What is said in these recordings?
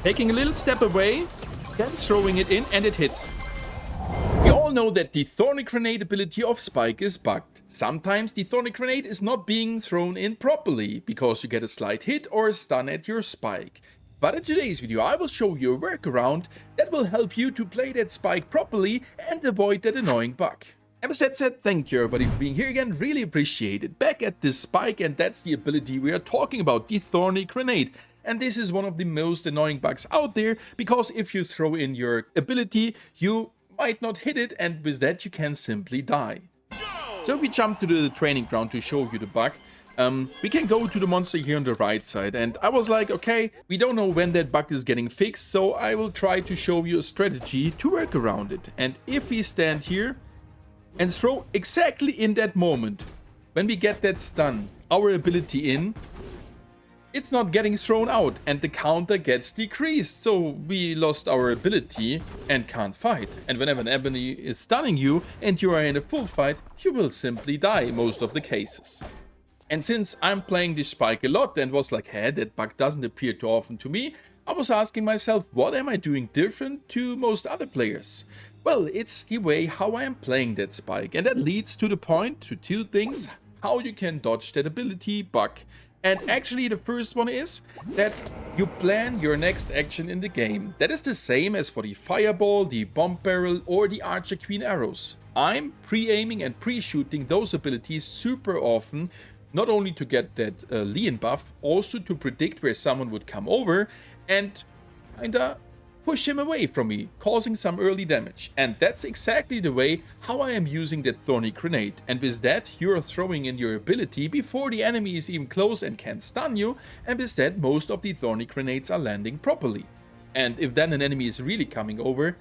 Taking a little step away, then throwing it in, and it hits. We all know that the Thorny Grenade ability of Spike is bugged. Sometimes the Thorny Grenade is not being thrown in properly, because you get a slight hit or a stun at your Spike. But in today's video I will show you a workaround that will help you to play that Spike properly and avoid that annoying bug. And with that said, thank you everybody for being here again, really appreciate it. Back at this Spike, and that's the ability we are talking about, the Thorny Grenade. And this is one of the most annoying bugs out there, because if you throw in your ability, you might not hit it, and with that you can simply die. So we jump to the training ground to show you the bug. We can go to the monster here on the right side, and I was like, okay, we don't know when that bug is getting fixed, so I will try to show you a strategy to work around it. And if we stand here and throw exactly in that moment, when we get that stun, our ability in, it's not getting thrown out and the counter gets decreased, so we lost our ability and can't fight. And whenever an enemy is stunning you and you are in a full fight, you will simply die most of the cases. And since I'm playing this Spike a lot and was like, hey, that bug doesn't appear too often to me, I was asking myself, what am I doing different to most other players? Well, it's the way how I am playing that Spike, and that leads to the point, to two things, how you can dodge that ability bug. And actually the first one is that you plan your next action in the game. That is the same as for the fireball, the bomb barrel or the archer queen arrows. I'm pre-aiming and pre-shooting those abilities super often, not only to get that Leon buff, also to predict where someone would come over and kinda push him away from me, causing some early damage. And that's exactly the way how I am using that Thorny Grenade. And with that, you're throwing in your ability before the enemy is even close and can stun you, and with that, most of the Thorny Grenades are landing properly. And if then an enemy is really coming over,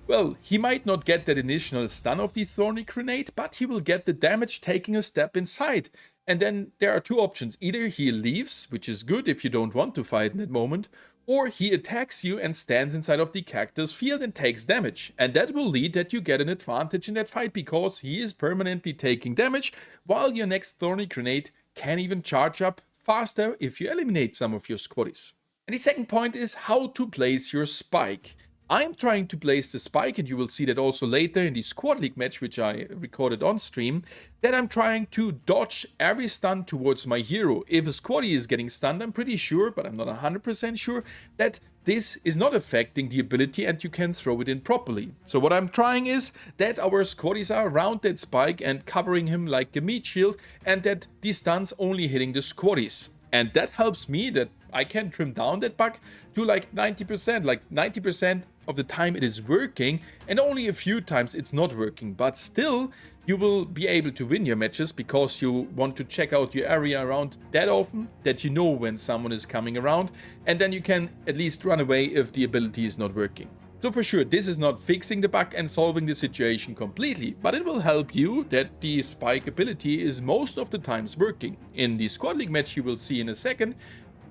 well, he might not get that initial stun of the Thorny Grenade, but he will get the damage taking a step inside. And then there are two options. Either he leaves, which is good if you don't want to fight in that moment, or he attacks you and stands inside of the cactus field and takes damage. And that will lead that you get an advantage in that fight, because he is permanently taking damage, while your next Thorny Grenade can even charge up faster if you eliminate some of your squaddies. And the second point is how to place your Spike. I'm trying to place the Spike, and you will see that also later in the Squad League match, which I recorded on stream, that I'm trying to dodge every stun towards my hero. If a squaddie is getting stunned, I'm pretty sure, but I'm not 100% sure, that this is not affecting the ability and you can throw it in properly. So what I'm trying is that our squaddies are around that Spike and covering him like a meat shield, and that the stuns only hitting the squaddies. And that helps me that I can trim down that bug to like 90%. Like 90% of the time it is working, and only a few times it's not working. But still, you will be able to win your matches because you want to check out your area around that often that you know when someone is coming around, and then you can at least run away if the ability is not working. So for sure, this is not fixing the bug and solving the situation completely, but it will help you that the Spike ability is most of the times working. In the Squad League match you will see in a second,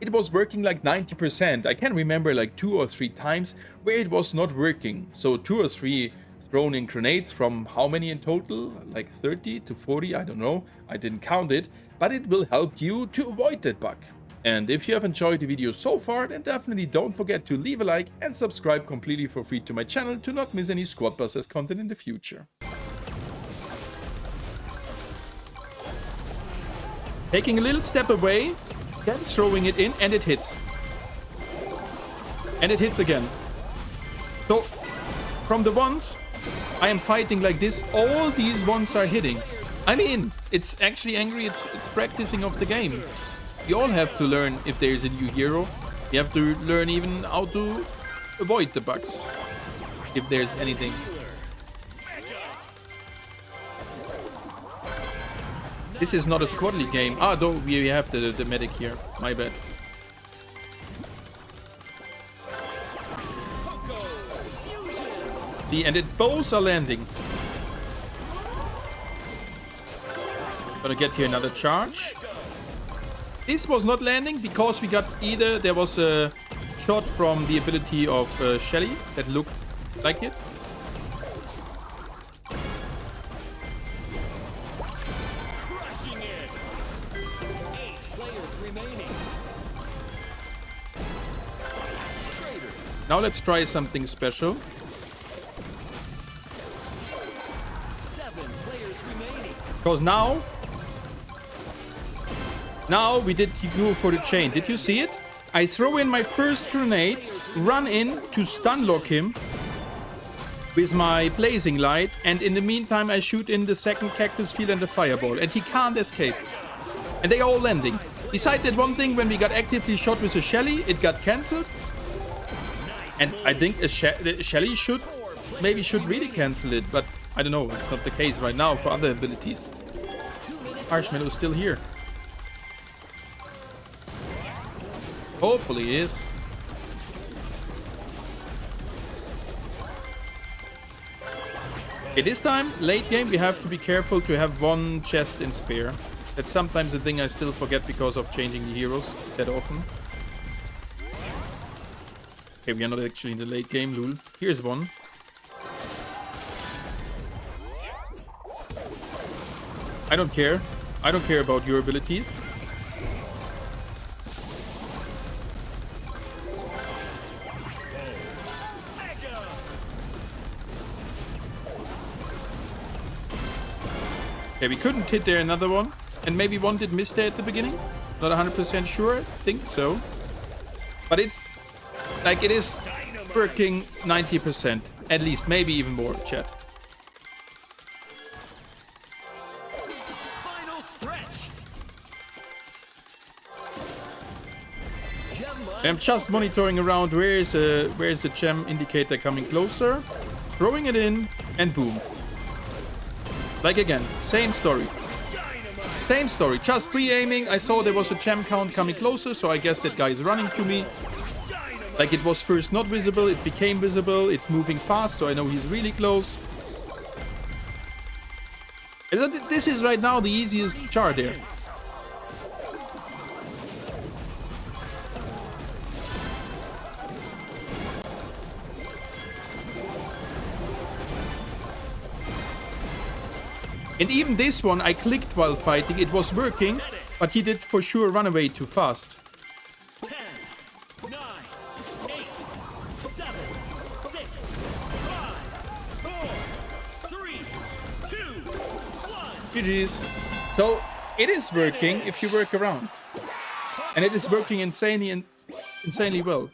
it was working like 90%. I can remember like 2 or 3 times where it was not working. So 2 or 3 thrown in grenades from how many in total? Like 30 to 40, I don't know. I didn't count it, but it will help you to avoid that bug. And if you have enjoyed the video so far, then definitely don't forget to leave a like and subscribe completely for free to my channel to not miss any Squad Busters content in the future. Taking a little step away, then throwing it in, and it hits. And it hits again. So, from the ones I am fighting like this, all these ones are hitting. I mean, it's actually angry, it's practicing of the game. You all have to learn if there is a new hero. You have to learn even how to avoid the bugs, if there's anything. This is not a Squad League game. Ah, though we have the medic here. My bad. See, and it both are landing. Gonna get here another charge. This was not landing because we got either there was a shot from the ability of Shelly that looked like it. Crushing it. 8 players remaining. Traitors. Now let's try something special. 7 players remaining. Because now we did go for the chain. Did you see it? I throw in my first grenade, run in to stun lock him with my blazing light, and in the meantime I shoot in the second cactus field and the fireball, and he can't escape. And they are all landing. Besides that one thing, when we got actively shot with a Shelly, it got cancelled. And I think a Shelly should really cancel it, but I don't know, it's not the case right now for other abilities. Marshmallow is still here. Hopefully he is. Okay, this time, late game, we have to be careful to have one chest in spare. That's sometimes a thing I still forget because of changing the heroes that often. Okay, we are not actually in the late game, lol. Here's one. I don't care. I don't care about your abilities. Okay, we couldn't hit there another one. And maybe one did miss there at the beginning. Not 100% sure. I think so. But it's like it is working 90%. At least. Maybe even more, chat. Final stretch. I'm just monitoring around where is the gem indicator coming closer. Throwing it in and boom. Like again, same story. Same story, just pre-aiming. I saw there was a gem count coming closer, so I guess that guy is running to me. Like it was first not visible, it became visible, it's moving fast, so I know he's really close. This is right now the easiest char there. And even this one I clicked while fighting, it was working, but he did for sure run away too fast. 10, 9, 8, 7, 6, 5, 4, 3, 2, 1. GG's. So it is working if you work around. And it is working insanely well.